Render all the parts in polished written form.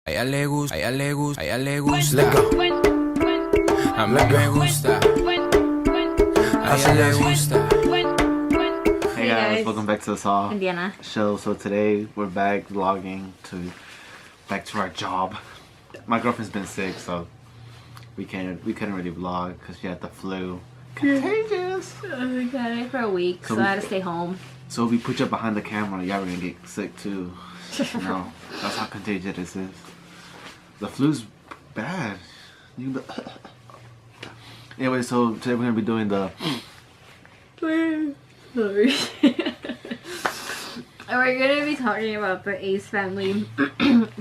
A ella le gusta, a ella le gusta, a ella le gusta. Let go. A mí me gusta. A ella le gusta. Hey guys, welcome back to the Saw Indiana show. So today we're back vlogging back to our job. My girlfriend's been sick, so we couldn't really vlog because she had the flu. Contagious. I got it for a week, so I had to stay home. So if we put you behind the camera, y'all gonna get sick too. You know, that's how contagious this is. The flu's bad. Anyway, so today we're gonna be doing the. Sorry. We're gonna be talking about the Ace Family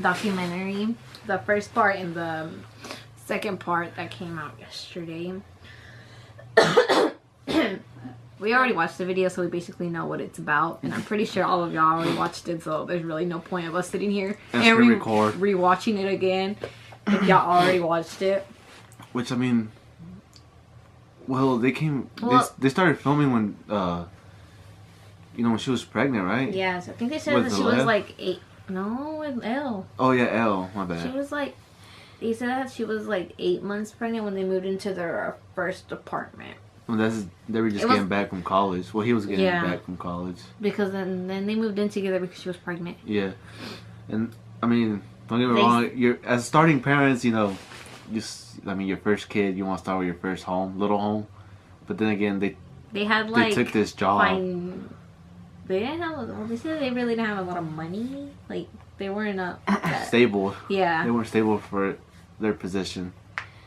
documentary. The first part and the second part that came out yesterday. We already watched the video, so we basically know what it's about, and I'm pretty sure all of y'all already watched it, so there's really no point of us sitting here and rewatching it again if y'all already watched it. Which, I mean, well, they started filming when you know, when she was pregnant, right? Yeah, so I think they said that she was like 8. No, with Elle. Oh yeah, Elle. My bad. She was like. They said that she was like 8 months pregnant when they moved into their first apartment. Well, they were just getting back from college. Well, he was getting back from college. Because then they moved in together because she was pregnant. Yeah, and I mean, don't get me wrong. You're as starting parents, you know, your first kid, you want to start with your first little home. But then again, they took this job. They didn't have. They said they really didn't have a lot of money. Like they weren't stable. Yeah, they weren't stable for their position.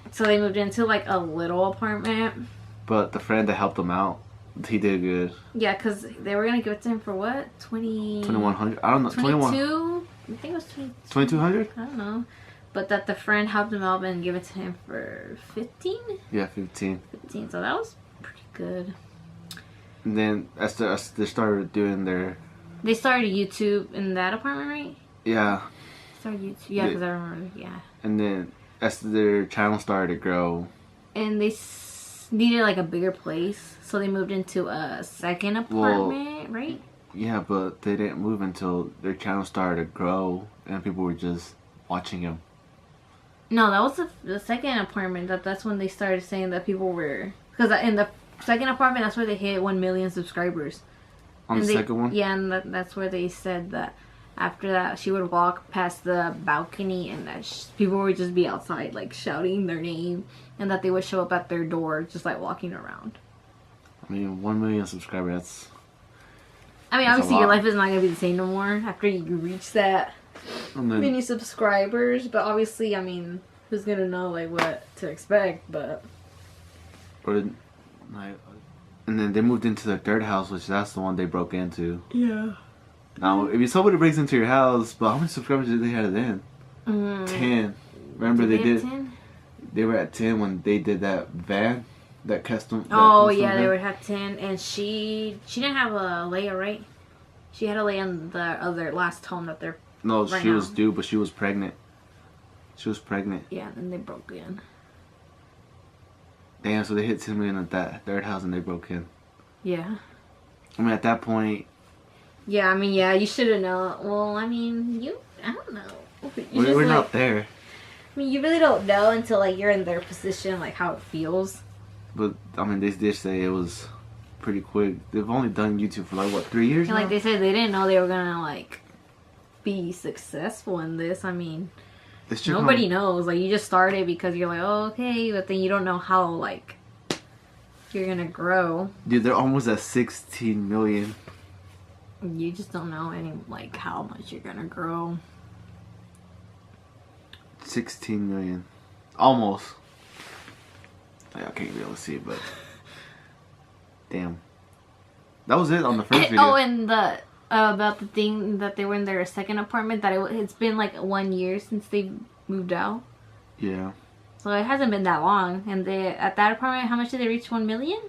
So they moved into like a little apartment. But the friend that helped him out, he did good. Yeah, because they were gonna give it to him for what? 2100. I don't know. 22. I think it was 2200. I don't know. But that the friend helped him out and give it to him for 15. Yeah, 15. 15. So that was pretty good. And then as they started doing their. They started YouTube in that apartment, right? Yeah. Started YouTube. Yeah, because I remember. Yeah. And then as their channel started to grow. And they needed like a bigger place, so they moved into a second apartment, right? Yeah, but they didn't move until their channel started to grow and people were just watching them. No, that was the second apartment. That's when they started saying that people were, because in the second apartment, that's where they hit 1 million subscribers. On the second one? Yeah, and that's where they said that after that she would walk past the balcony and that people would just be outside like shouting their name, and that they would show up at their door just like walking around. I mean, 1 million subscribers, obviously your life is not going to be the same no more after you reach that many subscribers, but obviously, I mean, who's going to know like what to expect, but... And then they moved into their third house, which that's the one they broke into. Yeah. Now, if somebody breaks into your house, but how many subscribers did they have then? 10. Remember they were at 10 when they did that van, that custom. They would have 10, and she didn't have a Leia, right? She had a Leia in the other last home that they're. No, she was due, but she was pregnant. She was pregnant. Yeah, and then they broke in. Damn, so they hit 10 million at that third house and they broke in. Yeah. I mean, at that point. Yeah, I mean, yeah, you should have known. Well, I mean, I don't know. We're not there. I mean, you really don't know until like you're in their position, like how it feels. But I mean, they did say it was pretty quick. They've only done YouTube for like what, 3 years? And now? like they said, they didn't know they were gonna like be successful in this. I mean, nobody knows. Like you just started because you're like, oh, okay, but then you don't know how like you're gonna grow. Dude, they're almost at 16 million. You just don't know like how much you're gonna grow. 16 million. Almost. Like, I can't be able to see it, but damn. That was it on the first video. Oh, and the about the thing that they were in their second apartment, that it's been like 1 year since they moved out. Yeah. So it hasn't been that long. And at that apartment, how much did they reach? 1 million?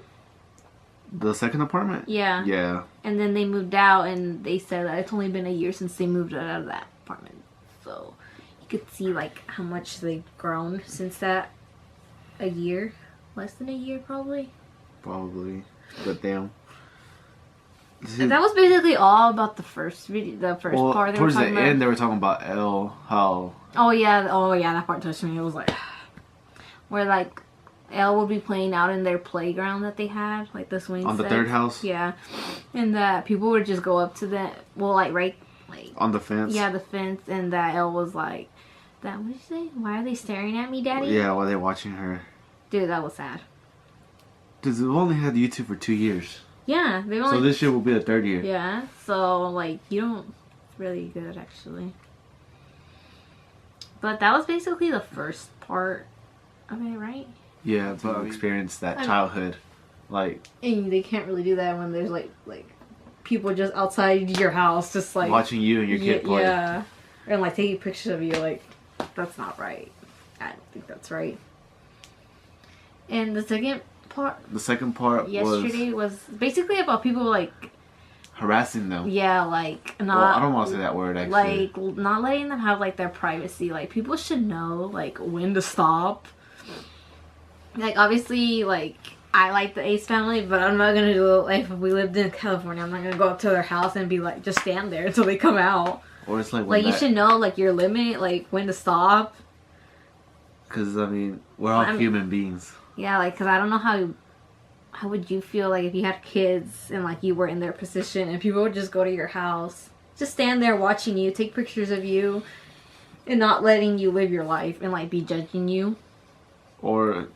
The second apartment? Yeah. Yeah. And then they moved out, and they said that it's only been a year since they moved out of that apartment. So you could see like how much they've grown since that. A year? Less than a year, probably. Probably. But damn. That was basically all about the first video, the first part. Towards the end, they were talking about Elle. How? Oh yeah, that part touched me. It was like where like Elle would be playing out in their playground that they had, like the swing on the set. third house. Yeah, and that people would just go up to them. Well, like right, like on the fence. Yeah, the fence, and that Elle was like, "That what did you say? Why are they staring at me, Daddy?" Yeah, while they're watching her. Dude, that was sad. Dude, they've only had YouTube for 2 years. Yeah, they only. So this year will be the 3rd year. Yeah, so like you don't really good actually. But that was basically the first part of it, right? Yeah, but experience that childhood, like. And they can't really do that when there's like people just outside your house, just like watching you and your kid play. Yeah, and like taking pictures of you. Like that's not right. I don't think that's right. And the second part yesterday was basically about people like harassing them. Yeah, like not. Well, I don't want to say that word actually. Like not letting them have like their privacy. Like people should know like when to stop. Like obviously, like I like the Ace family, but I'm not gonna do it. Like if we lived in California, I'm not gonna go up to their house and be like just stand there until they come out. Or it's like you should know like your limit, like when to stop. Because I mean, we're all human beings. Yeah, like because I don't know how would you feel like if you had kids and like you were in their position and people would just go to your house, just stand there watching you, take pictures of you, and not letting you live your life and like be judging you. Or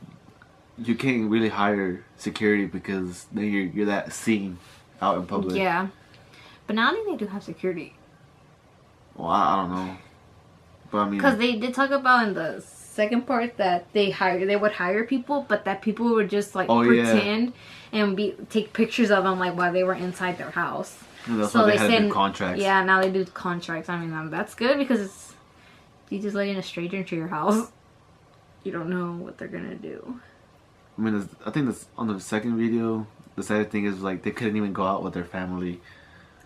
you can't really hire security because then you're that seen out in public. Yeah, but now they do have security. Well, I don't know, but I mean, because they did talk about in the second part that they would hire people, but that people would just like pretend and take pictures of them like while they were inside their house. And that's why they had to do contracts. Yeah, now they do contracts. I mean, that's good because you just letting a stranger into your house. You don't know what they're gonna do. I mean, I think that's on the second video. The sad thing is like they couldn't even go out with their family.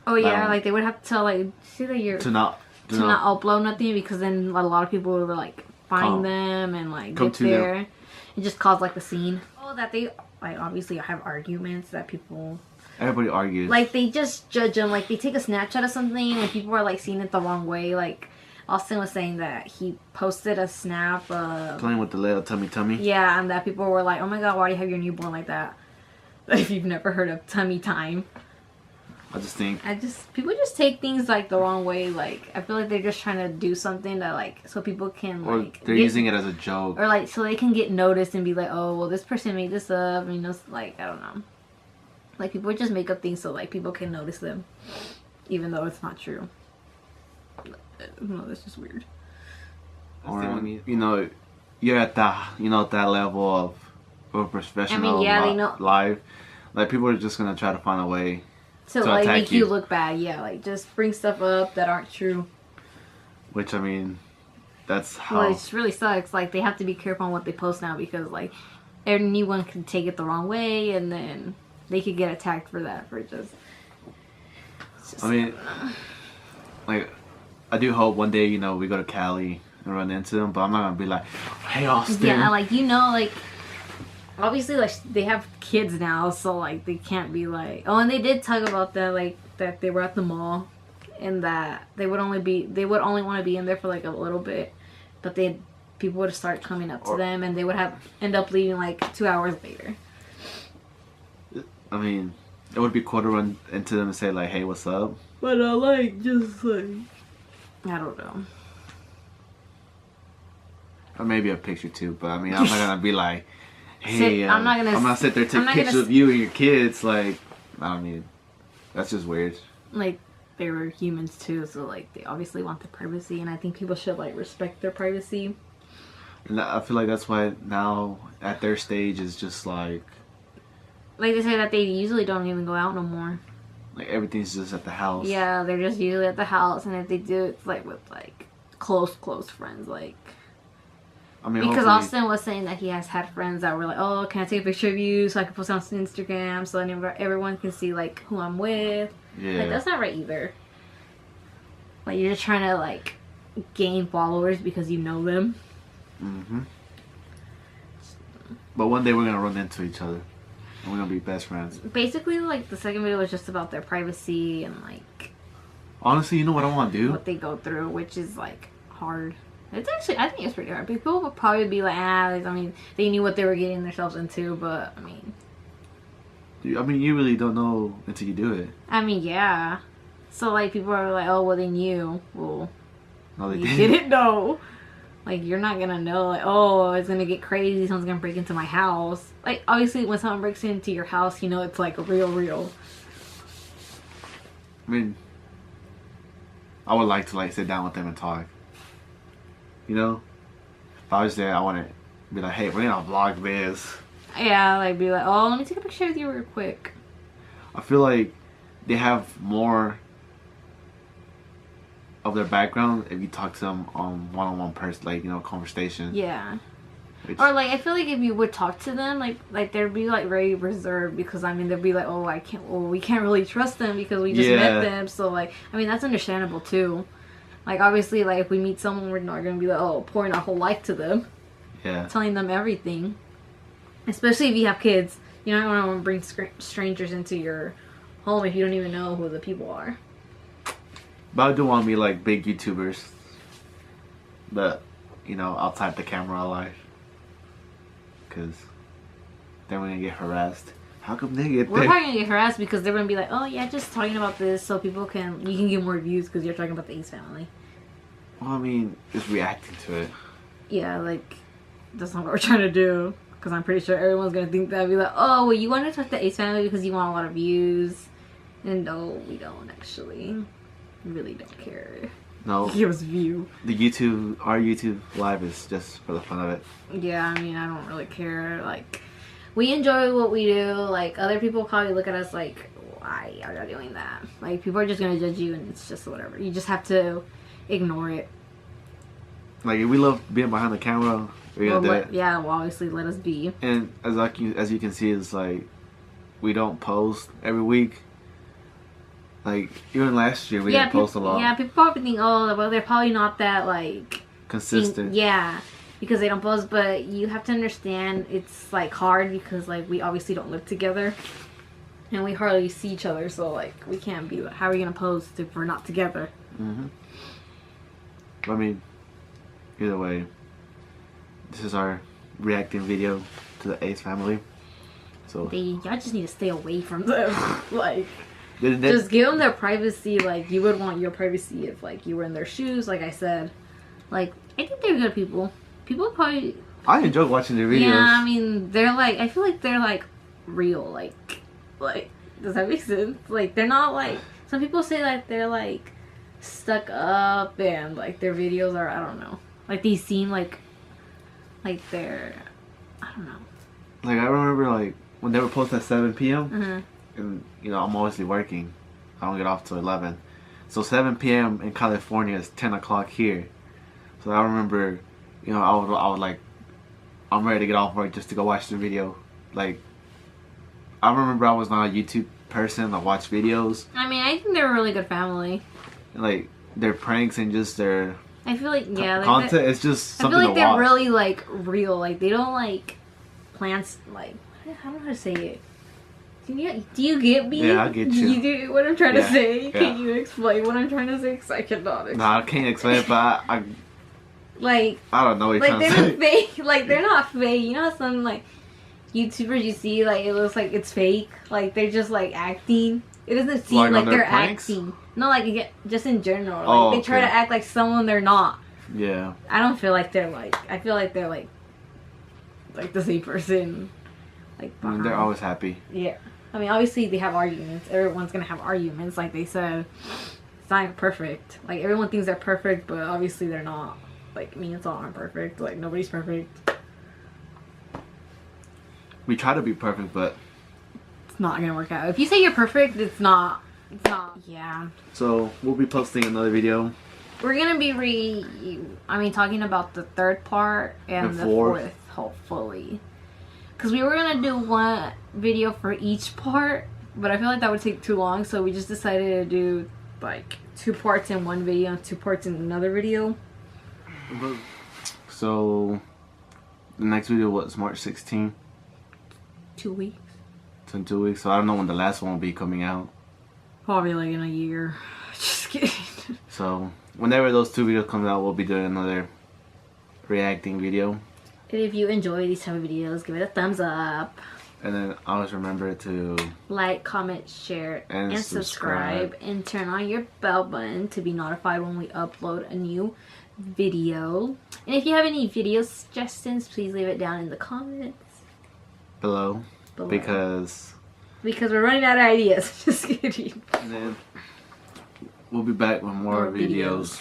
Oh yeah, like they would have to like see that you're to not upload nothing because then a lot of people would like find them and like get there and just cause like a scene. Oh, that they like obviously have arguments that people. Everybody argues. Like they just judge them. Like they take a Snapchat of something and people are like seeing it the wrong way. Like Austin was saying that he posted a snap playing with the little tummy. Yeah, and that people were like, "Oh my god, why do you have your newborn like that?" If you've never heard of tummy time. I just think people just take things like the wrong way. Like I feel like they're just trying to do something that like so people can like they're using it as a joke or like so they can get noticed and be like, oh well, this person made this up. You know, like I don't know. Like people just make up things so like people can notice them, even though it's not true. No, that's just weird. Or you know, you're at that that level of professional life. Like people are just gonna try to find a way. So like make you look bad, yeah. Like just bring stuff up that aren't true. Which I mean, that's how. Well, it really sucks. Like they have to be careful on what they post now because like anyone can take it the wrong way, and then they could get attacked for that. I mean, like I do hope one day we go to Cali and run into them, but I'm not gonna be like, hey Austin. Yeah, like like. Obviously, like they have kids now, so like they can't be like. Oh, and they did talk about that, like that they were at the mall, and that they would only want to be in there for like a little bit, but people would start coming up to them, and they would end up leaving like 2 hours later. I mean, it would be cool to run into them and say like, "Hey, what's up?" But just like I don't know. Or maybe a picture too, but I mean, I'm not gonna be like. Hey, I'm not gonna sit there and take pictures of you and your kids. Like, I don't mean, that's just weird. Like, they were humans too, so like they obviously want their privacy, and I think people should like respect their privacy. And I feel like that's why now at their stage is just like they say that they usually don't even go out no more. Like everything's just at the house. Yeah, they're just usually at the house, and if they do, it's like with like close friends, like. I mean, because Austin was saying that he has had friends that were like, oh, can I take a picture of you so I can post it on Instagram so everyone can see like who I'm with. Yeah. Like that's not right either. Like you're just trying to like gain followers because you know them. Mhm. But one day we're gonna run into each other. And we're gonna be best friends. Basically, like, the second video was just about their privacy and, like... Honestly, you know what I want to do? What they go through, which is, like, hard. It's actually, I think it's pretty hard. People would probably be like, I mean, they knew what they were getting themselves into, but, I mean... you really don't know until you do it. I mean, yeah. So, like, people are like, oh, well, they knew. Well, no, they didn't know. Like, you're not gonna know, like, oh, it's gonna get crazy, someone's gonna break into my house. Like, obviously, when someone breaks into your house, you know it's, like, real. I mean, I would like to, like, sit down with them and talk. You know? If I was there, I want to be like, hey, we're gonna vlog this. Yeah, like, be like, oh, let me take a picture with you real quick. I feel like they have more of their background if you talk to them on one-on-one person, like, you know, conversation. Yeah. Or, like, I feel like if you would talk to them, like they'd be, like, very reserved because, I mean, they'd be like, oh, we can't really trust them because we just met them. So, like, I mean, that's understandable, too. Like, obviously, like, if we meet someone, we're not going to be like, oh, pouring our whole life to them. Yeah. Telling them everything. Especially if you have kids. You don't want to bring strangers into your home if you don't even know who the people are. But I do want to be like big YouTubers. But, you know, outside the camera life. Because then we're going to get harassed. How come they get We're probably going to get harassed because they're going to be like, oh yeah, just talking about this so you can get more views because you're talking about the Ace family. Well, I mean, just reacting to it. Yeah, like, that's not what we're trying to do. Because I'm pretty sure everyone's going to think that. Be like, oh, well, you want to talk to the Ace family because you want a lot of views. And no, we don't actually. We really don't care. No. Give us view. Our YouTube live is just for the fun of it. Yeah, I mean, I don't really care. Like, we enjoy what we do. Like, other people probably look at us like, why are you doing that? Like, people are just going to judge you and it's just whatever. You just have to ignore it. Like, if we love being behind the camera, we're going to do it. Yeah, well, obviously, let us be. And as you can see, it's like, we don't post every week. Like, even last year, we didn't post a lot. Yeah, people probably think, oh, well, they're probably not that, like... consistent. Yeah, because they don't post, but you have to understand it's, like, hard because, like, we obviously don't live together. And we hardly see each other, so, like, we can't be, how are we going to post if we're not together? Mm-hmm. I mean, either way, this is our reacting video to the Ace family. So y'all just need to stay away from them. Like... just give them their privacy. Like, you would want your privacy if, like, you were in their shoes, like I said. Like, I think they're good people. People probably... I enjoy watching their videos. Yeah, I mean, they're, like... I feel like they're, like, real. Like, does that make sense? Like, they're not, like... Some people say, like, they're, like, stuck up and, like, their videos are... I don't know. Like, they seem, like they're... I don't know. Like, I remember, like, when they were posted at 7 p.m., mm-hmm. And, you know, I'm obviously working. I don't get off till 11. So 7 p.m. in California is 10 o'clock here. So I remember, you know, I would like, I'm ready to get off work just to go watch the video. Like, I remember I was not a YouTube person. I watch videos. I mean, I think they're a really good family. And, like, their pranks and just their... I feel like, yeah. content, it's just something to watch. I feel like they're really, like, real. Like, they don't, like, plans, like, I don't know how to say it. Do you get me? Yeah, I get you. You do what I'm trying to say? Yeah. Can you explain what I'm trying to say? Because I cannot explain. No, I can't explain it, but I don't know what you're trying to say. Fake. Like, they're not fake. You know some, like, YouTubers you see, like, it looks like it's fake. Like, they're just, like, acting. It doesn't seem like they're acting. No, like, just in general. Like, they try to act like someone they're not. Yeah. I don't feel like they're, like... I feel like they're, like the same person. Like, I mean, they're always happy. Yeah. I mean, obviously they have arguments. Everyone's gonna have arguments, like they said. It's not perfect. Like, everyone thinks they're perfect, but obviously they're not. Like, me and Salt aren't perfect. Like, nobody's perfect. We try to be perfect, but... it's not gonna work out. If you say you're perfect, it's not. It's not. Yeah. So, we'll be posting another video. We're gonna be talking about the third part and the fourth, hopefully. Because we were going to do one video for each part, but I feel like that would take too long, so we just decided to do, like, 2 parts in one video and 2 parts in another video. So, the next video was March 16th. 2 weeks. It's in 2 weeks, so I don't know when the last one will be coming out. Probably like in a year. Just kidding. So whenever those 2 videos come out, we'll be doing another reacting video. And if you enjoy these type of videos, give it a thumbs up. And then always remember to like, comment, share, and subscribe. And turn on your bell button to be notified when we upload a new video. And if you have any video suggestions, please leave it down in the comments below. Because we're running out of ideas. Just kidding. And then we'll be back with more videos.